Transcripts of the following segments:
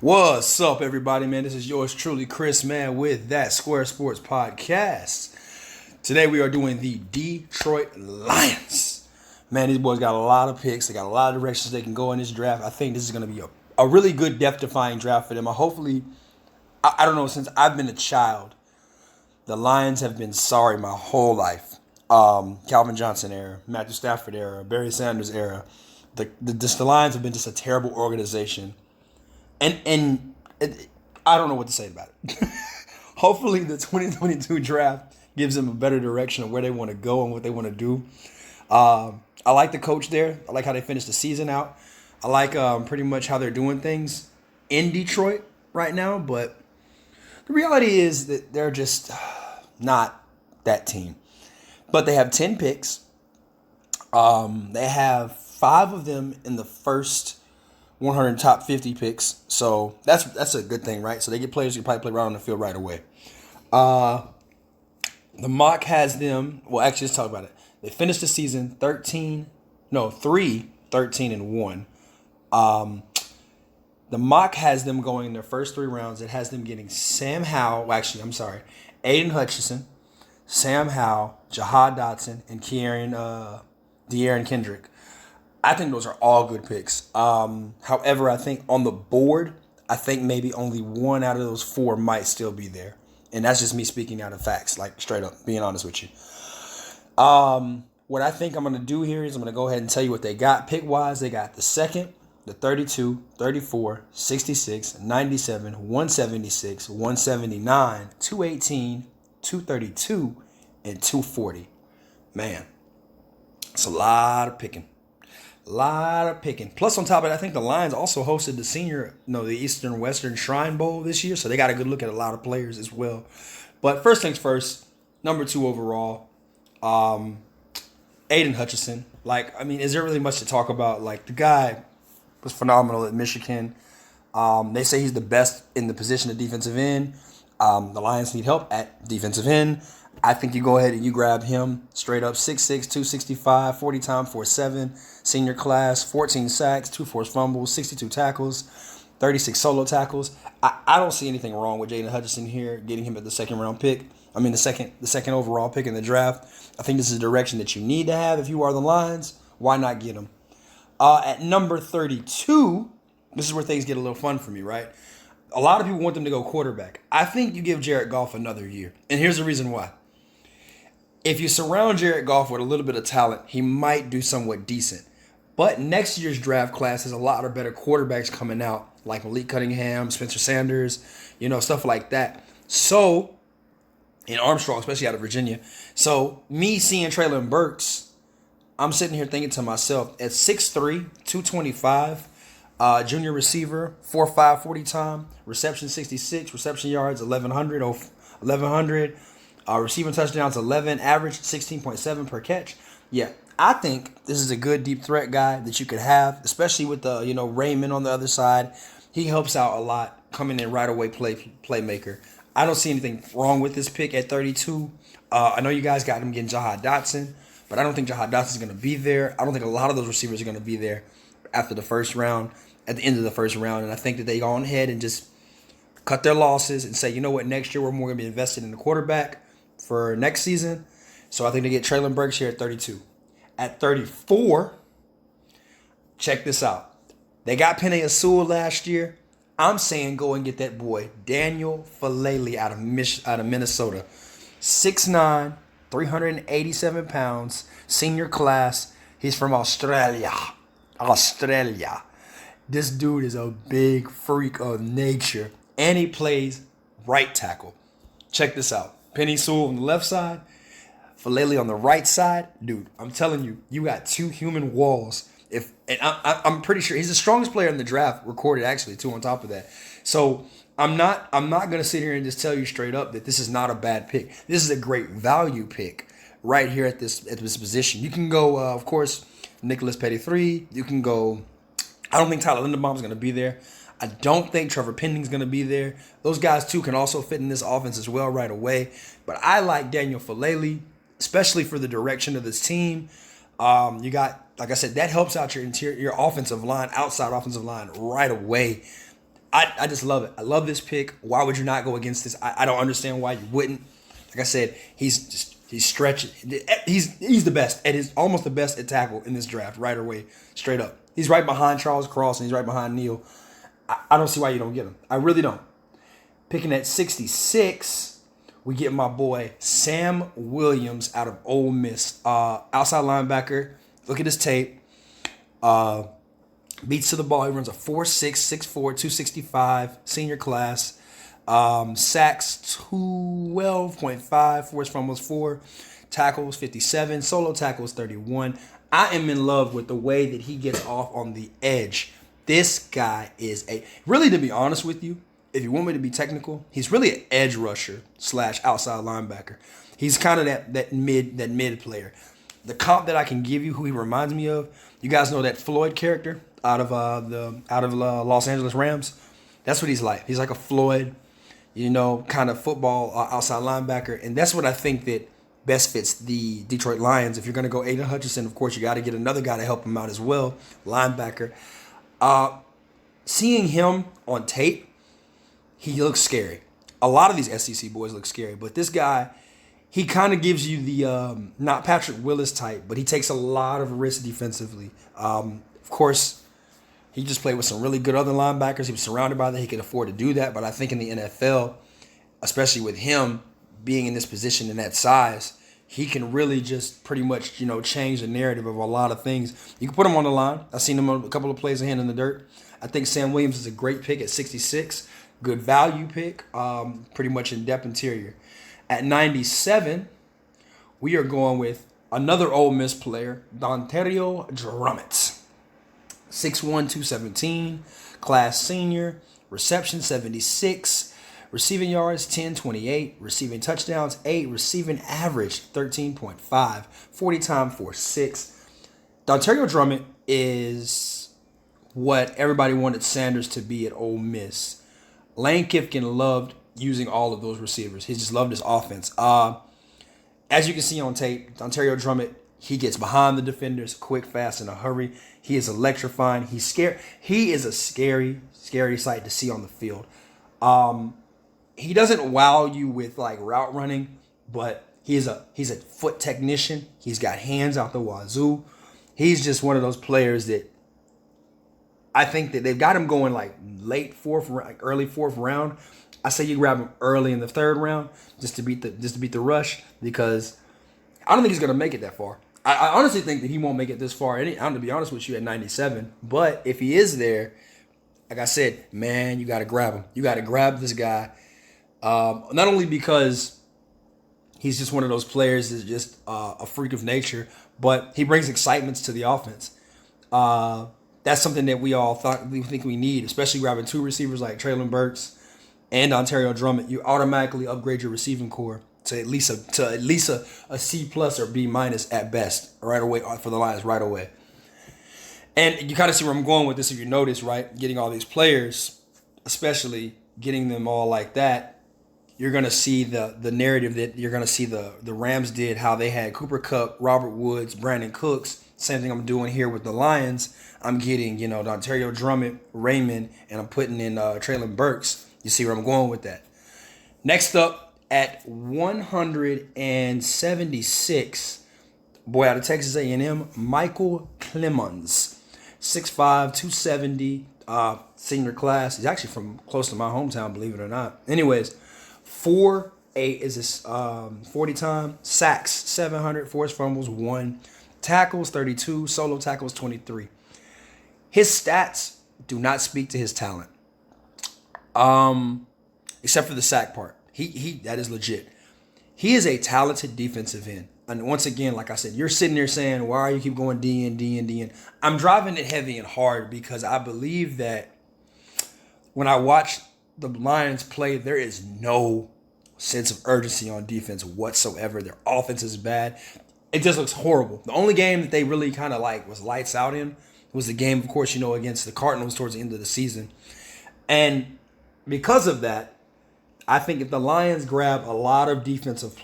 What's up, everybody, man? This is yours truly, Chris, man, with That Square Sports Podcast. Today we are doing the Detroit Lions. Man, these boys got a lot of picks. They got a lot of directions they can go in this draft. I think this is going to be a really good depth-defying draft for them. I don't know, since I've been a child, the Lions have been sorry my whole life. Calvin Johnson era, Matthew Stafford era, Barry Sanders era. The Lions have been just a terrible organization. And I don't know what to say about it. Hopefully the 2022 draft gives them a better direction of where they want to go and what they want to do. I like the coach there. I like how they finished the season out. I like pretty much how they're doing things in Detroit right now. But the reality is that they're just not that team. But they have 10 picks. They have 5 of them in the first 100 top 50 picks. So that's a good thing, right? So they get players who can probably play right on the field right away. The mock has them, well, actually, let's talk about it. They finished the season 13 and 1. The mock has them going in their first 3 rounds. It has them getting Aiden Hutchinson, Sam Howell, Jahad Dotson, and De'Aaron Kendrick. I think those are all good picks. However, I think on the board, I think maybe only 1 out of those 4 might still be there. And that's just me speaking out of facts, like straight up, being honest with you. What I think I'm going to do here is I'm going to go ahead and tell you what they got pick-wise. They got the 2nd, the 32, 34, 66, 97, 176, 179, 218, 232, and 240. Man, it's a lot of picking. Plus, on top of it, I think the Lions also hosted the Eastern Western Shrine Bowl this year, so they got a good look at a lot of players as well. But first things first, number 2 overall, Aiden Hutchinson. Is there really much to talk about? The guy was phenomenal at Michigan. They say he's the best in the position of defensive end. The Lions need help at defensive end. I think you go ahead and you grab him straight up. 6'6", 265, 40 time 4.7, senior class, 14 sacks, 2 forced fumbles, 62 tackles, 36 solo tackles. I don't see anything wrong with Jaden Hutchinson here, getting him at the second overall pick in the draft. I think this is a direction that you need to have if you are the Lions. Why not get him? At number 32, this is where things get a little fun for me, right? A lot of people want them to go quarterback. I think you give Jared Goff another year. And here's the reason why. If you surround Jared Goff with a little bit of talent, he might do somewhat decent. But next year's draft class has a lot of better quarterbacks coming out, like Malik Cunningham, Spencer Sanders, stuff like that. So, and Armstrong, especially out of Virginia. So, me seeing Treylon Burks, I'm sitting here thinking to myself, at 6'3", 225, junior receiver, 4.5 40 time, reception 66, reception yards 1,100, receiving touchdowns 11, average 16.7 per catch. Yeah, I think this is a good deep threat guy that you could have, especially with the Raymond on the other side. He helps out a lot, coming in right away playmaker. I don't see anything wrong with this pick at 32. I know you guys got him getting Jahad Dotson, but I don't think Jahad Dotson is going to be there. I don't think a lot of those receivers are going to be there after the first round, at the end of the first round. And I think that they go on ahead and just cut their losses and say, you know what, next year we're more going to be invested in the quarterback for next season. So I think they get Treylon Burks here at 32. At 34, check this out. They got Penei Sewell last year. I'm saying go and get that boy, Daniel Falele out of Minnesota. 6'9", 387 pounds, senior class. He's from Australia. This dude is a big freak of nature, and he plays right tackle. Check this out. Penei Sewell on the left side, Falele on the right side. Dude, I'm telling you, you got 2 human walls. I'm pretty sure he's the strongest player in the draft recorded, actually, too, on top of that. So I'm not gonna sit here and just tell you straight up that this is not a bad pick. This is a great value pick right here at this position. You can go, of course, Nicholas Petty-3. You can go. I don't think Tyler Linderbaum's gonna be there. I don't think Trevor Pending's going to be there. Those guys, too, can also fit in this offense as well right away. But I like Daniel Falele, especially for the direction of this team. You got, like I said, that helps out your offensive line, outside offensive line right away. I just love it. I love this pick. Why would you not go against this? I don't understand why you wouldn't. Like I said, he's stretching. He's the best at almost the best at tackle in this draft right away, straight up. He's right behind Charles Cross and he's right behind Neal. I don't see why you don't get him. I really don't. Picking at 66, we get my boy Sam Williams out of Ole Miss. Outside linebacker. Look at his tape. Beats to the ball. He runs a 4.6, 6'4", 265, senior class. Sacks 12.5, forced fumbles 4, tackles 57, solo tackles 31. I am in love with the way that he gets off on the edge. This guy is really, to be honest with you, if you want me to be technical, he's really an edge rusher / outside linebacker. He's kind of that mid player. The comp that I can give you, who he reminds me of, you guys know that Floyd character out of Los Angeles Rams. That's what he's like. He's like a Floyd, kind of football outside linebacker, and that's what I think that best fits the Detroit Lions. If you're going to go Aiden Hutchinson, of course, you got to get another guy to help him out as well, linebacker. Seeing him on tape, he looks scary. A lot of these SEC boys look scary, but this guy, he kind of gives you the not Patrick Willis type, but he takes a lot of risks defensively. Of course, he just played with some really good other linebackers. He was surrounded by that. He could afford to do that, but I think in the NFL, especially with him being in this position and that size, he can really just pretty much, change the narrative of a lot of things. You can put him on the line. I've seen him on a couple of plays ahead in the dirt. I think Sam Williams is a great pick at 66. Good value pick, pretty much in-depth interior. At 97, we are going with another Ole Miss player, Dontario Drummond. 6'1", 217, class senior, reception 76, receiving yards 10.28, receiving touchdowns 8, receiving average 13.5, 40 time for 6. Dontario Drummond is what everybody wanted Sanders to be at Ole Miss. Lane Kiffin loved using all of those receivers. He just loved his offense. As you can see on tape, Dontario Drummond, he gets behind the defenders quick, fast, in a hurry. He is electrifying. He's scared. He is a scary sight to see on the field. He doesn't wow you with like route running, but he's a foot technician. He's got hands out the wazoo. He's just one of those players that I think that they've got him going like late fourth, like early fourth round. I say you grab him early in the third round just to beat the rush, because I don't think he's gonna make it that far. I honestly think that he won't make it this far. I'm to be honest with you, at 97. But if he is there, like I said, man, you got to grab him. You got to grab this guy. Not only because he's just one of those players that's just a freak of nature, but he brings excitements to the offense. That's something that we think we need, especially grabbing two receivers like Traylon Burks and Ontario Drummond. You automatically upgrade your receiving core to at least a C+ or B- at best right away for the Lions right away. And you kind of see where I'm going with this if you notice, right? Getting all these players, especially getting them all like that, you're going to see the narrative that you're going to see the Rams did, how they had Cooper Kupp, Robert Woods, Brandon Cooks. Same thing I'm doing here with the Lions. I'm getting, Dontario Drummond, Raymond, and I'm putting in Traylon Burks. You see where I'm going with that. Next up, at 176, boy out of Texas A&M, Michael Clemons, 6'5", 270, senior class. He's actually from close to my hometown, believe it or not. Anyways, 4.8 is his 40 time, sacks 700, forced fumbles 1, tackles 32, solo tackles 23. His stats do not speak to his talent, except for the sack part. He that is legit. He is a talented defensive end. And once again, like I said, you're sitting there saying, why are you keep going DN? I'm driving it heavy and hard because I believe that when I watch the Lions play, there is no sense of urgency on defense whatsoever. Their offense is bad. It just looks horrible. The only game that they really kind of like was lights out in was the game, of course, against the Cardinals towards the end of the season. And because of that, I think if the Lions grab a lot of defensive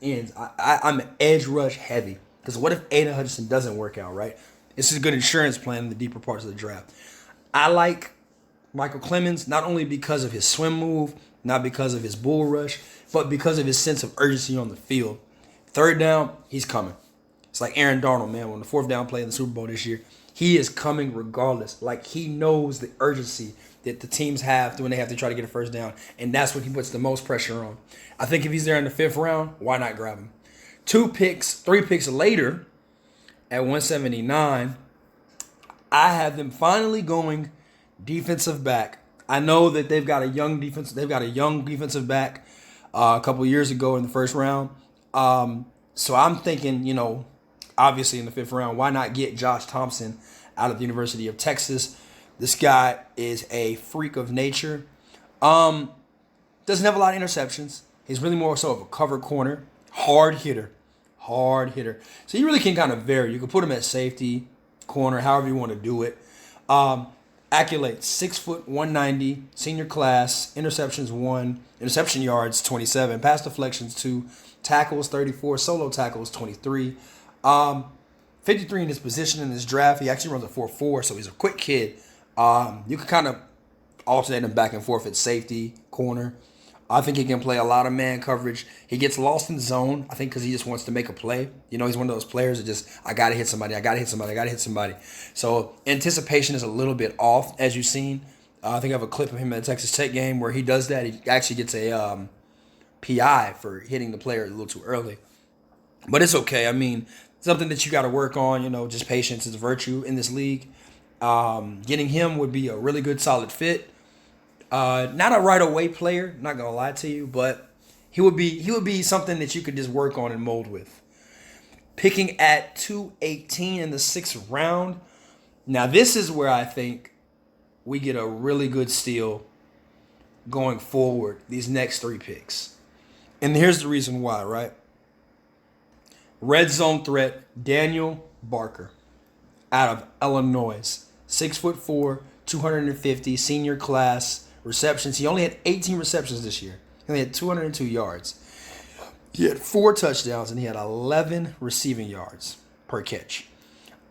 ends, I'm edge rush heavy. Because what if Aiden Hutchinson doesn't work out, right? This is a good insurance plan in the deeper parts of the draft. I like Michael Clemens, not only because of his swim move, not because of his bull rush, but because of his sense of urgency on the field. Third down, he's coming. It's like Aaron Darnold, man, on the fourth down play in the Super Bowl this year. He is coming regardless. Like, he knows the urgency that the teams have when they have to try to get a first down, and that's what he puts the most pressure on. I think if he's there in the fifth round, why not grab him? 3 picks later, at 179, I have them finally going defensive back. I know that they've got a young defensive back a couple years ago in the first round. So I'm thinking, obviously in the fifth round, why not get Josh Thompson out of the University of Texas? This guy is a freak of nature. Doesn't have a lot of interceptions. He's really more so of a cover corner. Hard hitter. So you really can kind of vary. You can put him at safety, corner, however you want to do it. Accolades: 6 foot, 190, senior class, interceptions 1, interception yards 27, pass deflections 2, tackles 34, solo tackles 23. 53 in his position in his draft. He actually runs a 4.4, so he's a quick kid. You can kind of alternate him back and forth at safety, corner. I think he can play a lot of man coverage. He gets lost in zone, I think, because he just wants to make a play. He's one of those players that just, I got to hit somebody. So anticipation is a little bit off, as you've seen. I think I have a clip of him at the Texas Tech game where he does that. He actually gets a PI for hitting the player a little too early. But it's okay. I mean, something that you got to work on, just patience is a virtue in this league. Getting him would be a really good, solid fit. Not a right-away player, not going to lie to you, but he would be something that you could just work on and mold with. Picking at 218 in the 6th round. Now, this is where I think we get a really good steal going forward, these next 3 picks. And here's the reason why, right? Red zone threat, Daniel Barker out of Illinois. 6'4", 250, senior class, receptions. He only had 18 receptions this year. He only had 202 yards. He had 4 touchdowns, and he had 11 receiving yards per catch.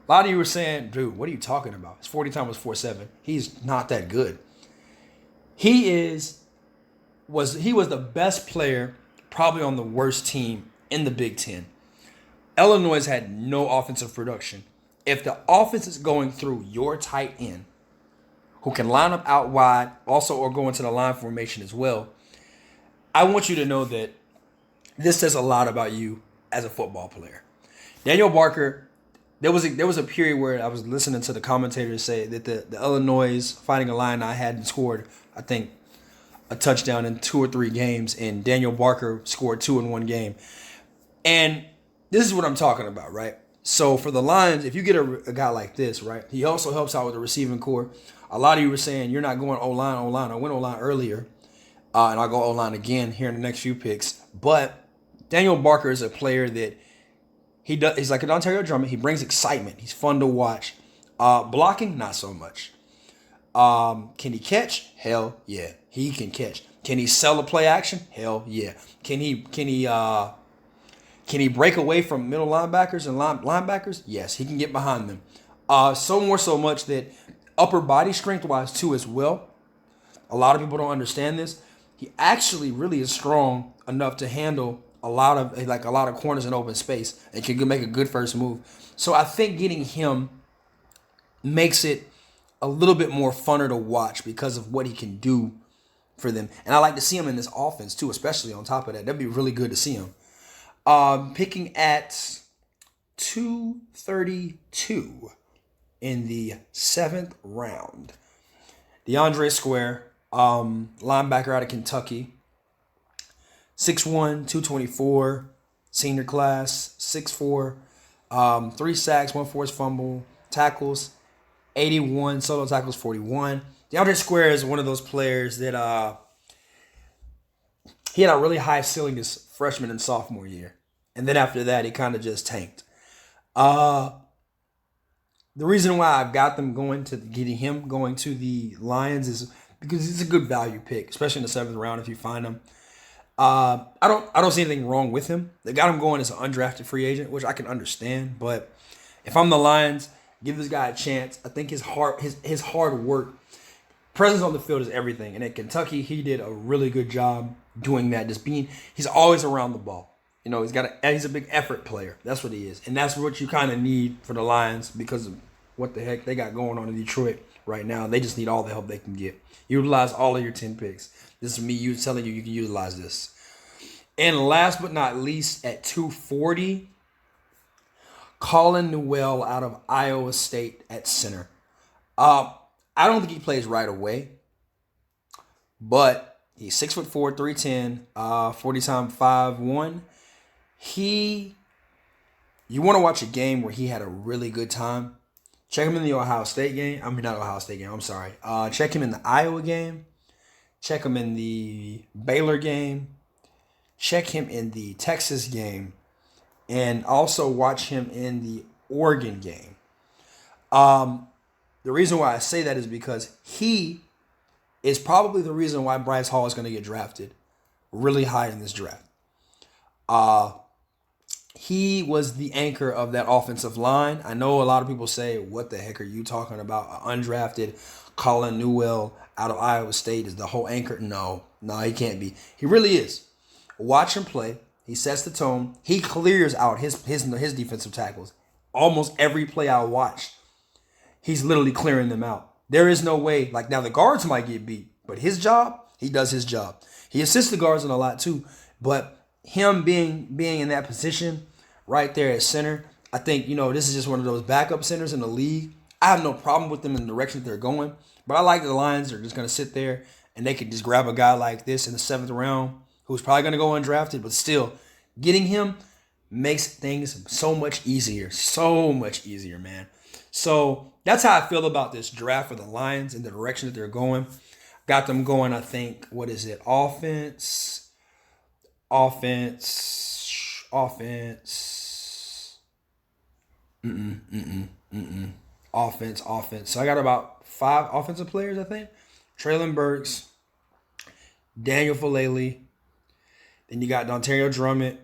A lot of you were saying, dude, what are you talking about? His 40 time was 4.7. He's not that good. He was the best player probably on the worst team in the Big Ten. Illinois had no offensive production. If the offense is going through your tight end, who can line up out wide, also or go into the line formation as well, I want you to know that this says a lot about you as a football player. Daniel Barker, there was a period where I was listening to the commentators say that the Illinois Fighting Illini hadn't scored, I think, a touchdown in 2 or 3 games, and Daniel Barker scored 2 in 1 game. And this is what I'm talking about, right? So for the Lions, if you get a guy like this, right, he also helps out with the receiving core. A lot of you were saying you're not going O-line. I went O-line earlier, and I'll go O-line again here in the next few picks. But Daniel Barker is a player that he's like an Ontario Drummond. He brings excitement. He's fun to watch. Blocking, not so much. Can he catch? Hell yeah, he can catch. Can he sell a play action? Hell yeah. Can he break away from middle linebackers and linebackers? Yes, he can get behind them. So much that upper body strength-wise too as well. A lot of people don't understand this. He actually really is strong enough to handle a lot of corners in open space and can make a good first move. So I think getting him makes it a little bit more funner to watch because of what he can do for them. And I like to see him in this offense too, especially on top of that. That'd be really good to see him. Picking at 232 in the 7th round. DeAndre Square, linebacker out of Kentucky. 6'1", 224, senior class, 6'4", 3 sacks, 1 forced fumble, tackles, 81, solo tackles, 41. DeAndre Square is one of those players that he had a really high ceiling his freshman and sophomore year. And then after that, he kind of just tanked. The reason why I've got them getting him going to the Lions is because he's a good value pick, especially in the 7th round if you find him. I don't see anything wrong with him. They got him going as an undrafted free agent, which I can understand. But if I'm the Lions, give this guy a chance. I think his hard work presence on the field is everything. And at Kentucky, he did a really good job doing that. He's always around the ball. You know, he's a big effort player. That's what he is. And that's what you kind of need for the Lions because of what the heck they got going on in Detroit right now. They just need all the help they can get. Utilize all of your 10 picks. This is me telling you can utilize this. And last but not least, at 240, Colin Newell out of Iowa State at center. I don't think he plays right away, but he's 6'4", 310, 40 time 5'1". You want to watch a game where he had a really good time. Check him in the Ohio State game. I mean, not Ohio State game. I'm sorry. Check him in the Iowa game. Check him in the Baylor game. Check him in the Texas game. And also watch him in the Oregon game. The reason why I say that is because he is probably the reason why Bryce Hall is going to get drafted really high in this draft. He was the anchor of that offensive line. I know a lot of people say, what the heck are you talking about? An undrafted Colin Newell out of Iowa State is the whole anchor. No, he can't be. He really is. Watch him play. He sets the tone. He clears out his defensive tackles. Almost every play I watch, he's literally clearing them out. There is no way. Like now the guards might get beat, but his job, he does his job. He assists the guards in a lot too, but him being in that position right there at center, I think, this is just one of those backup centers in the league. I have no problem with them in the direction that they're going, but I like the Lions are just going to sit there and they could just grab a guy like this in the 7th round who's probably going to go undrafted, but still getting him makes things so much easier, man. So that's how I feel about this draft for the Lions and the direction that they're going. Got them going, I think, what is it? Offense. Offense. So I got about 5 offensive players, I think. Traylon Burks, Daniel Falele. Then you got Dontario Drummond.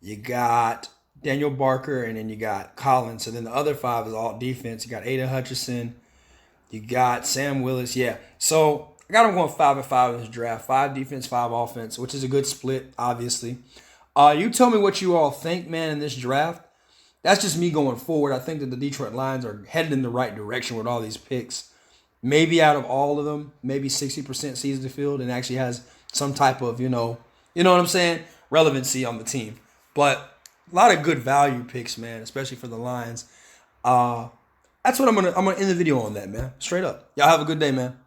You got Daniel Barker, and then you got Collins. So then the other 5 is all defense. You got Aiden Hutchinson. You got Sam Willis. Yeah. So I got them going 5-5 in this draft. 5 defense, 5 offense, which is a good split, obviously. You tell me what you all think, man, in this draft. That's just me going forward. I think that the Detroit Lions are headed in the right direction with all these picks. Maybe out of all of them, maybe 60% sees the field and actually has some type of, you know what I'm saying, relevancy on the team. But a lot of good value picks, man, especially for the Lions. That's what I'm gonna end the video on that, man. Straight up. Y'all have a good day, man.